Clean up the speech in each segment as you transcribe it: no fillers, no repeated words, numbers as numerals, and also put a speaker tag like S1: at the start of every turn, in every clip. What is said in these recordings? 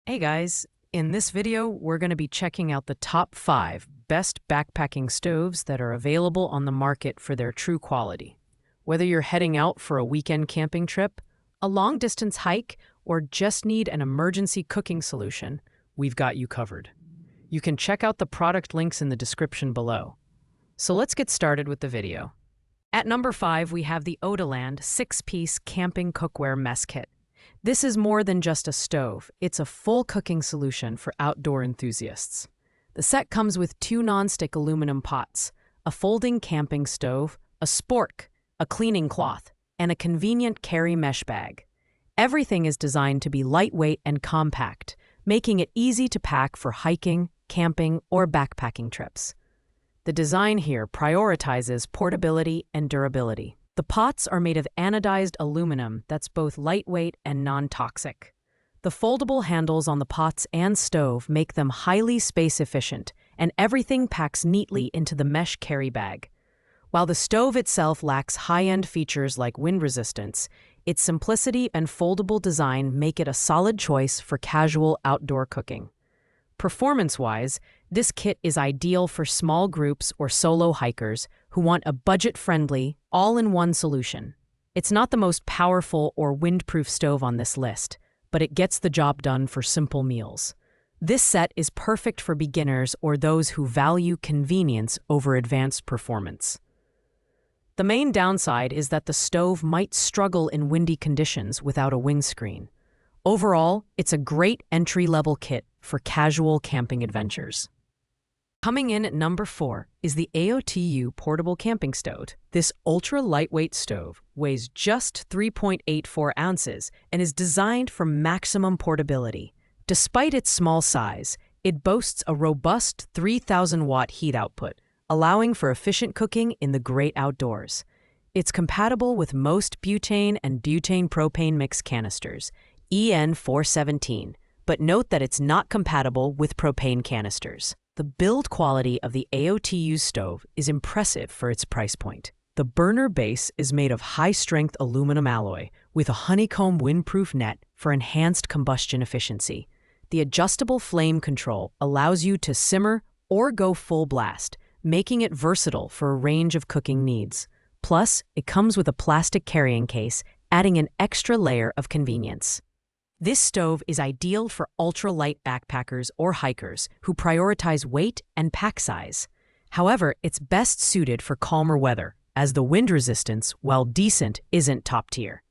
S1: Hey guys, in this video, we're going to be checking out the top 5 best backpacking stoves that are available on the market for their true quality. Whether you're heading out for a weekend camping trip, a long-distance hike, or just need an emergency cooking solution, we've got you covered. You can check out the product links in the description below. So let's get started with the video. At number 5, we have the Odoland 6-piece camping cookware mess kit. This is more than just a stove. It's a full cooking solution for outdoor enthusiasts. The set comes with 2 non-stick aluminum pots, a folding camping stove, a spork, a cleaning cloth, and a convenient carry mesh bag. Everything is designed to be lightweight and compact, making it easy to pack for hiking, camping, or backpacking trips. The design here prioritizes portability and durability. The pots are made of anodized aluminum that's both lightweight and non-toxic. The foldable handles on the pots and stove make them highly space-efficient, and everything packs neatly into the mesh carry bag. While the stove itself lacks high-end features like wind resistance, its simplicity and foldable design make it a solid choice for casual outdoor cooking. Performance-wise, this kit is ideal for small groups or solo hikers who want a budget-friendly, all-in-one solution. It's not the most powerful or windproof stove on this list, but it gets the job done for simple meals. This set is perfect for beginners or those who value convenience over advanced performance. The main downside is that the stove might struggle in windy conditions without a windscreen. Overall, it's a great entry-level kit for casual camping adventures. Coming in at number 4 is the AOTU portable camping stove. This ultra-lightweight stove weighs just 3.84 ounces and is designed for maximum portability. Despite its small size, it boasts a robust 3,000-watt heat output, allowing for efficient cooking in the great outdoors. It's compatible with most butane and butane propane mix canisters, EN417, but note that it's not compatible with propane canisters. The build quality of the AOTU stove is impressive for its price point. The burner base is made of high-strength aluminum alloy with a honeycomb windproof net for enhanced combustion efficiency. The adjustable flame control allows you to simmer or go full blast, making it versatile for a range of cooking needs. Plus, it comes with a plastic carrying case, adding an extra layer of convenience. This stove is ideal for ultralight backpackers or hikers who prioritize weight and pack size. However, it's best suited for calmer weather, as the wind resistance, while decent, isn't top tier.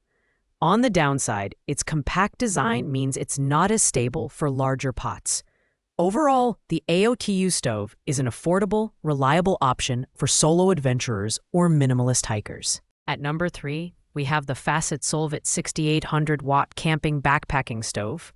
S1: On the downside, its compact design means it's not as stable for larger pots. Overall, the AOTU stove is an affordable, reliable option for solo adventurers or minimalist hikers. At number 3, we have the Facet Solvit 6800-watt camping backpacking stove.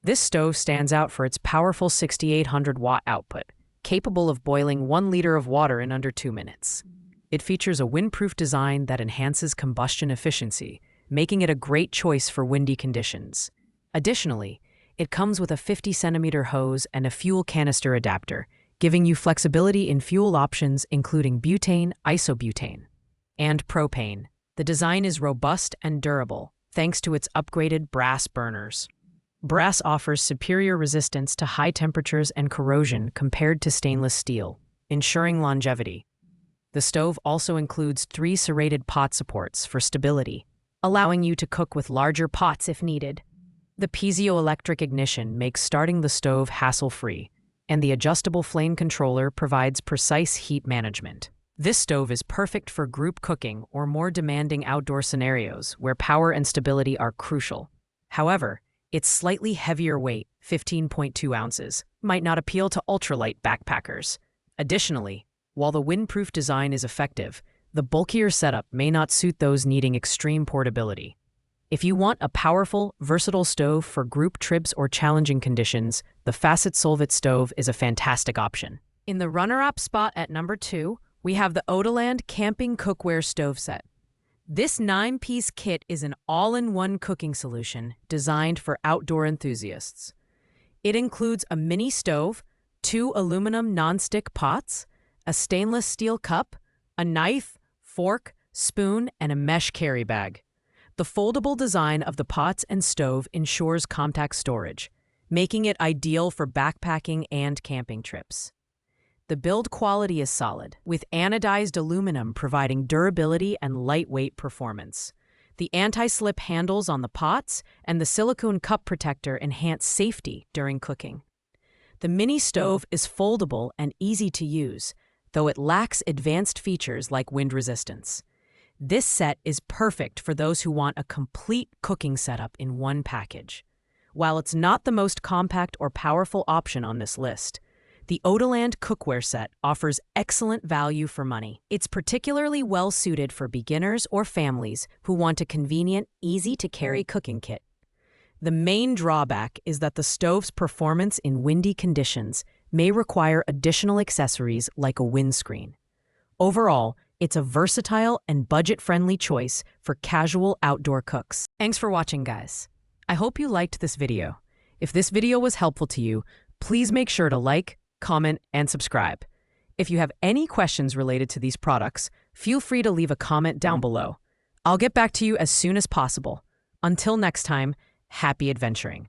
S1: This stove stands out for its powerful 6800-watt output, capable of boiling 1 liter of water in under 2 minutes. It features a windproof design that enhances combustion efficiency, making it a great choice for windy conditions. Additionally, it comes with a 50-centimeter hose and a fuel canister adapter, giving you flexibility in fuel options including butane, isobutane, and propane. The design is robust and durable, thanks to its upgraded brass burners. Brass offers superior resistance to high temperatures and corrosion compared to stainless steel, ensuring longevity. The stove also includes 3 serrated pot supports for stability, allowing you to cook with larger pots if needed. The piezoelectric ignition makes starting the stove hassle-free, and the adjustable flame controller provides precise heat management. This stove is perfect for group cooking or more demanding outdoor scenarios where power and stability are crucial. However, its slightly heavier weight, 15.2 ounces, might not appeal to ultralight backpackers. Additionally, while the windproof design is effective, the bulkier setup may not suit those needing extreme portability. If you want a powerful, versatile stove for group trips or challenging conditions, the Facet Solvit stove is a fantastic option. In the runner-up spot at number 2, we have the Odoland Camping Cookware Stove Set. This 9-piece kit is an all-in-one cooking solution designed for outdoor enthusiasts. It includes a mini stove, 2 aluminum non-stick pots, a stainless steel cup, a knife, fork, spoon, and a mesh carry bag. The foldable design of the pots and stove ensures compact storage. making it ideal for backpacking and camping trips. The build quality is solid, with anodized aluminum providing durability and lightweight performance. The anti-slip handles on the pots and the silicone cup protector enhance safety during cooking. The mini stove is foldable and easy to use, though it lacks advanced features like wind resistance. This set is perfect for those who want a complete cooking setup in one package. While it's not the most compact or powerful option on this list, the Odoland cookware set offers excellent value for money. It's particularly well-suited for beginners or families who want a convenient, easy-to-carry cooking kit. The main drawback is that the stove's performance in windy conditions may require additional accessories like a windscreen. Overall, it's a versatile and budget-friendly choice for casual outdoor cooks. Thanks for watching, guys. I hope you liked this video. If this video was helpful to you, please make sure to like, comment, and subscribe. If you have any questions related to these products, feel free to leave a comment down below. I'll get back to you as soon as possible. Until next time, happy adventuring.